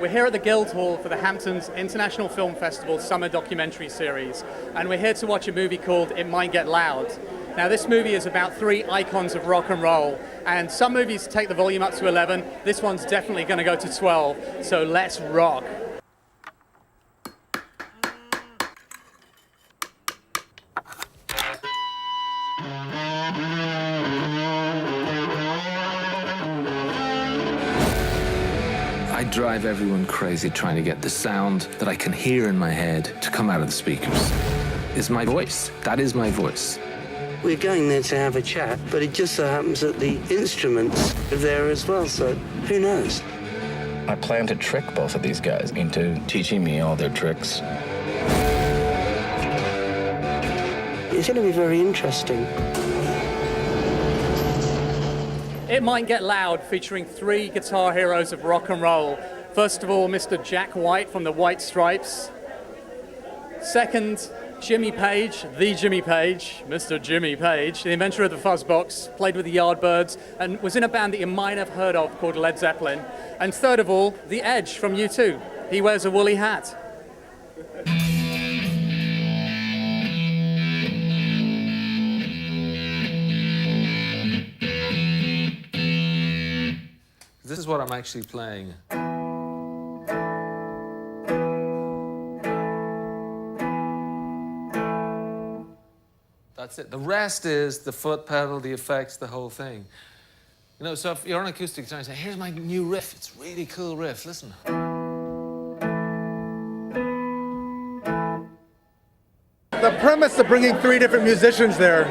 We're here at the Guildhall for the Hamptons International Film Festival Summer Documentary Series, and we're here to watch a movie called It Might Get Loud. Now, this movie is about three icons of rock and roll, and some movies take the volume up to 11. This one's definitely going to go to 12, so let's rock. I drive everyone crazy trying to get the sound that I can hear in my head to come out of the speakers. It's my voice. That is my voice. We're going there to have a chat, but it just so happens that the instruments are there as well, so who knows? I plan to trick both of these guys into teaching me all their tricks. It's going to be very interesting. It Might Get Loud, featuring three guitar heroes of rock and roll. First of all, Mr. Jack White from the White Stripes. Second, Jimmy Page, the Jimmy Page, Mr. Jimmy Page, the inventor of the Fuzzbox, played with the Yardbirds, and was in a band that you might have heard of called Led Zeppelin. And third of all, The Edge from U2. He wears a woolly hat. This is what I'm actually playing. That's it. The rest is the foot pedal, the effects, the whole thing. You know, so if you're on acoustic guitar and say, here's my new riff, it's a really cool riff, listen. The premise of bringing three different musicians there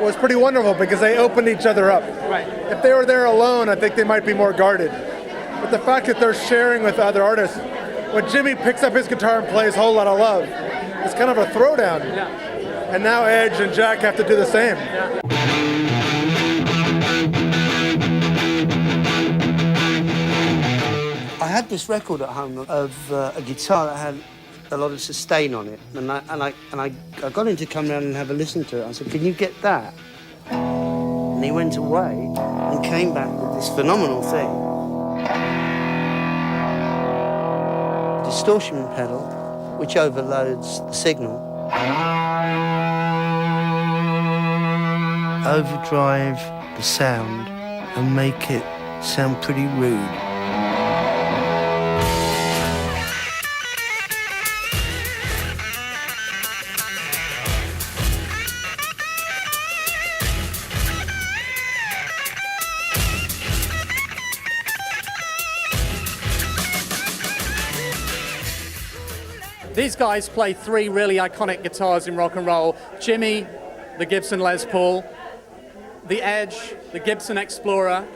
was pretty wonderful because they opened each other up. Right. If they were there alone, I think they might be more guarded. But the fact that they're sharing with other artists, when Jimmy picks up his guitar and plays Whole Lotta Love, it's kind of a throwdown. Yeah. And now Edge and Jack have to do the same. Yeah. I had this record at home of a guitar that had a lot of sustain on it, and I got him to come round and have a listen to it. I said, "Can you get that?" And he went away and came back with this phenomenal thing. A distortion pedal, which overloads the signal. Overdrive the sound and make it sound pretty rude. These guys play three really iconic guitars in rock and roll. Jimmy, the Gibson Les Paul, the Edge, the Gibson Explorer,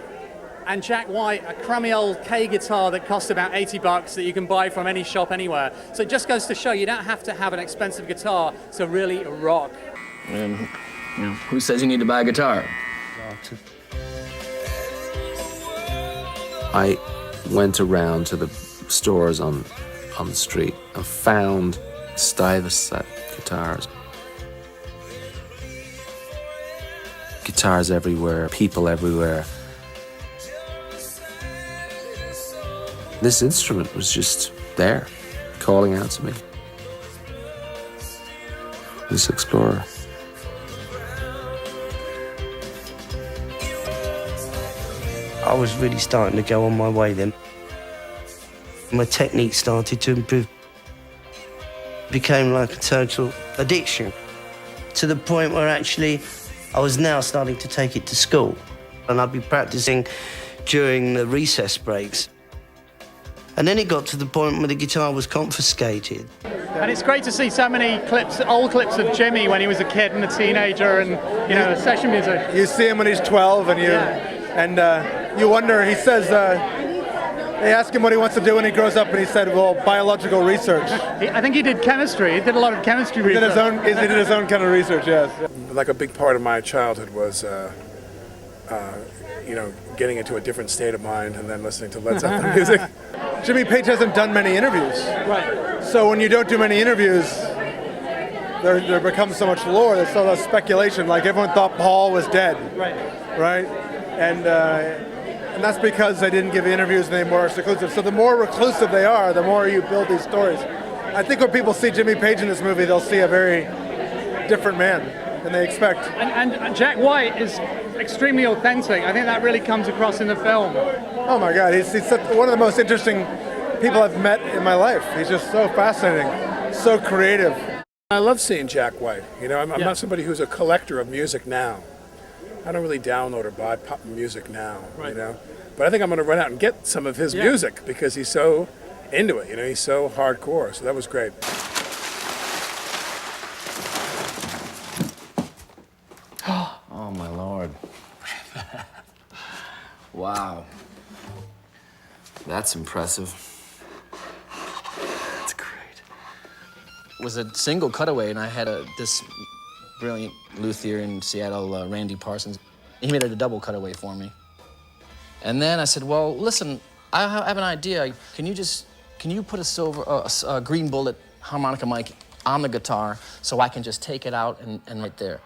and Jack White, a crummy old K guitar that costs about $80 that you can buy from any shop anywhere. So it just goes to show you don't have to have an expensive guitar to really rock. Who says you need to buy a guitar? I went around to the stores on the street and found Stuyvesant set guitars. Guitars everywhere, people everywhere. This instrument was just there, calling out to me. This Explorer. I was really starting to go on my way then. My technique started to improve. Became like a total addiction, to the point where actually I was now starting to take it to school, and I'd be practicing during the recess breaks. And then it got to the point where the guitar was confiscated. And it's great to see so many clips, old clips of Jimmy when he was a kid and a teenager and, you know, a session musician. You see him when he's 12 and you wonder, he says, they ask him what he wants to do when he grows up, and he said, well, biological research. I think he did chemistry. He did a lot of chemistry research. He did his own kind of research, yes. Like a big part of my childhood was, getting into a different state of mind and then listening to Led Zeppelin music. Jimmy Page hasn't done many interviews. Right. So when you don't do many interviews, there becomes so much lore, there's so much speculation. Like everyone thought Paul was dead. Right. Right? And And that's because they didn't give interviews and they were more seclusive. So the more reclusive they are, the more you build these stories. I think when people see Jimmy Page in this movie, they'll see a very different man than they expect. And Jack White is extremely authentic. I think that really comes across in the film. Oh my God, he's one of the most interesting people I've met in my life. He's just so fascinating, so creative. I love seeing Jack White. You know, I'm not somebody who's a collector of music now. I don't really download or buy pop music now, you know. But I think I'm going to run out and get some of his music because he's so into it. You know, he's so hardcore. So that was great. Oh, my Lord. Wow. That's impressive. That's great. It was a single cutaway, and I had this brilliant luthier in Seattle, Randy Parsons. He made it a double cutaway for me. And then I said, well, listen, I have an idea. Can you put a green bullet harmonica mic on the guitar so I can just take it out and right there?